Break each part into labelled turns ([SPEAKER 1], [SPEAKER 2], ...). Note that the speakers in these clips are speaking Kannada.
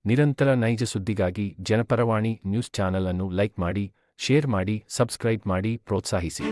[SPEAKER 1] ನಿರಂತರ ನೈಜ ಸುದ್ದಿಗಾಗಿ ಜನಪರವಾಣಿ ನ್ಯೂಸ್ ಚಾನೆಲ್ ಅನ್ನು ಲೈಕ್ ಮಾಡಿ, ಶೇರ್ ಮಾಡಿ, ಸಬ್ಸ್ಕ್ರೈಬ್ ಮಾಡಿ, ಪ್ರೋತ್ಸಾಹಿಸಿ.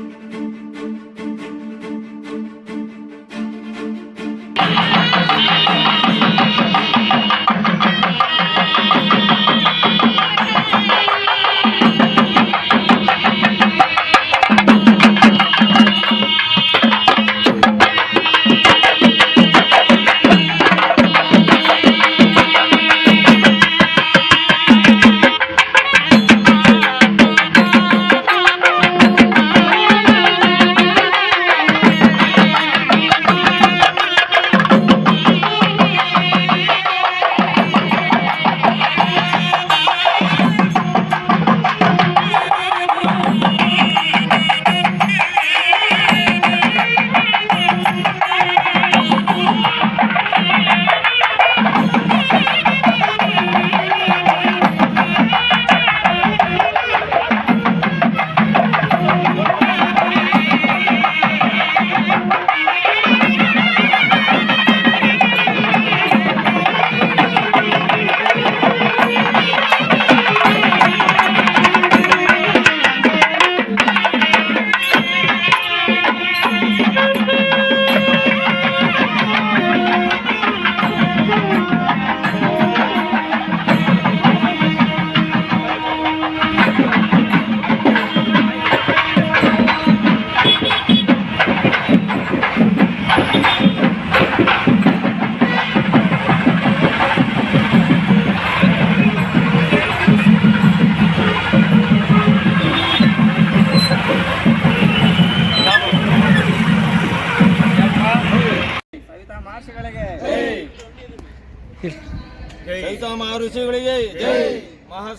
[SPEAKER 2] ಸವಿತಾ ಮಹರ್ಷಿಗಳಿಗೆ ಜೈ.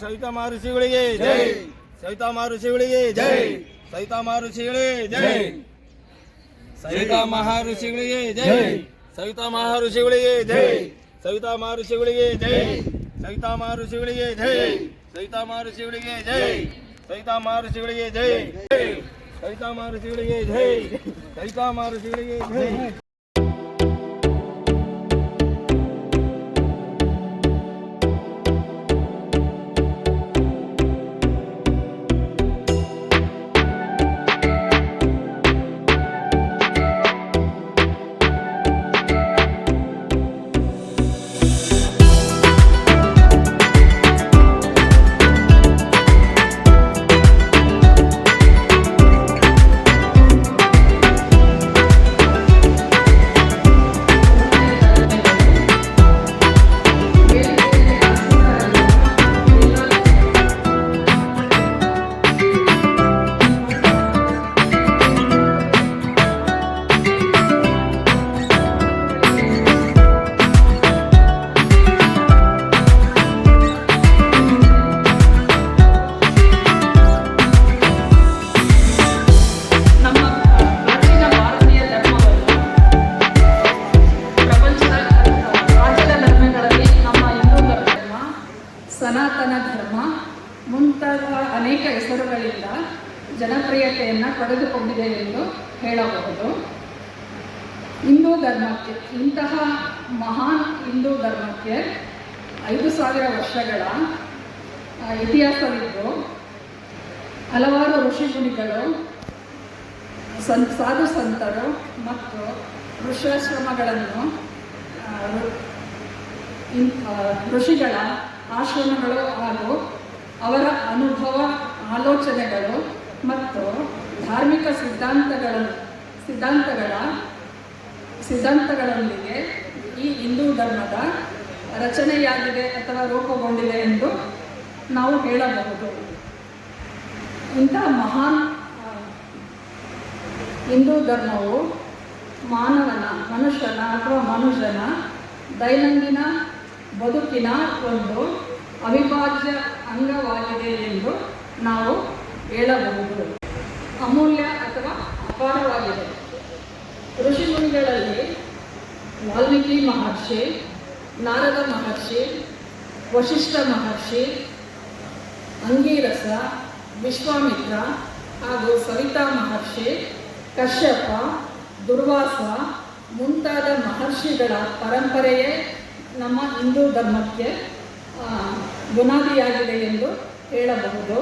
[SPEAKER 2] ಸವಿತಾ ಮಹರ್ಷಿಗಳಿಗೆ ಜೈ. ಸವಿತಾ ಮಹರ್ಷಿಗಳಿಗೆ ಜೈ. ಸವಿತಾ ಮಹರ್ಷಿಗಳಿಗೆ ಜೈ. ಸವಿತಾ ಮಹರ್ಷಿಗಳಿಗೆ ಜೈ. ಸವಿತಾ ಮಹರ್ಷಿಗಳಿಗೆ ಜೈ. ಸವಿತಾ ಮಹರ್ಷಿಗಳಿಗೆ ಜೈ. ಸವಿತಾ ಮಹರ್ಷಿಗಳಿಗೆ ಜೈ. ಸವಿತಾ ಮಹರ್ಷಿಗಳಿಗೆ ಜೈ. ಸವಿತಾ ಮಹರ್ಷಿಗಳಿಗೆ ಜೈ. ಸವಿತಾ ಮಹರ್ಷಿಗಳಿಗೆ ಜೈ. ಸವಿತಾ ಮಹರ್ಷಿಗಳಿಗೆ ಜೈ.
[SPEAKER 3] ಸನಾತನ ಧರ್ಮ ಮುಂತಾದ ಅನೇಕ ಹೆಸರುಗಳಿಂದ ಜನಪ್ರಿಯತೆಯನ್ನು ಪಡೆದುಕೊಂಡಿದೆ ಎಂದು ಹೇಳಬಹುದು. ಹಿಂದೂ ಧರ್ಮಕ್ಕೆ, ಇಂತಹ ಮಹಾನ್ ಹಿಂದೂ ಧರ್ಮಕ್ಕೆ 5000 ವರ್ಷಗಳ ಇತಿಹಾಸವಿದ್ದು ಹಲವಾರು ಋಷಿಮುನಿಗಳು, ಸಾಧು ಸಂತರು ಮತ್ತು ಋಷ್ಯಾಶ್ರಮಗಳನ್ನು, ಋಷಿಗಳ ಆಶ್ರಮಗಳು ಹಾಗೂ ಅವರ ಅನುಭವ, ಆಲೋಚನೆಗಳು ಮತ್ತು ಧಾರ್ಮಿಕ ಸಿದ್ಧಾಂತಗಳೊಂದಿಗೆ ಈ ಹಿಂದೂ ಧರ್ಮದ ರಚನೆಯಾಗಿದೆ ಅಥವಾ ರೂಪುಗೊಂಡಿದೆ ಎಂದು ನಾವು ಹೇಳಬಹುದು. ಇಂತಹ ಮಹಾನ್ ಹಿಂದೂ ಧರ್ಮವು ಮನುಷ್ಯನ ಅಥವಾ ಮನುಷ್ಯನ ದೈನಂದಿನ ಬದುಕಿನ ಒಂದು ಅವಿಭಾಜ್ಯ ಅಂಗವಾಗಿದೆ ಎಂದು ನಾವು ಹೇಳಬಹುದು. ಅಮೂಲ್ಯ ಅಥವಾ ಅಪಾರವಾಗಿದೆ. ಋಷಿಮುನಿಗಳಲ್ಲಿ ವಾಲ್ಮೀಕಿ ಮಹರ್ಷಿ, ನಾರದ ಮಹರ್ಷಿ, ವಶಿಷ್ಠ ಮಹರ್ಷಿ, ಅಂಗೀರಸ, ವಿಶ್ವಾಮಿತ್ರ ಹಾಗೂ ಸವಿತಾ ಮಹರ್ಷಿ, ಕಶ್ಯಪ, ದುರ್ವಾಸ ಮುಂತಾದ ಮಹರ್ಷಿಗಳ ಪರಂಪರೆಯೇ ನಮ್ಮ ಹಿಂದೂ ಧರ್ಮಕ್ಕೆ ಬುನಾದಿಯಾಗಿದೆ ಎಂದು ಹೇಳಬಹುದು.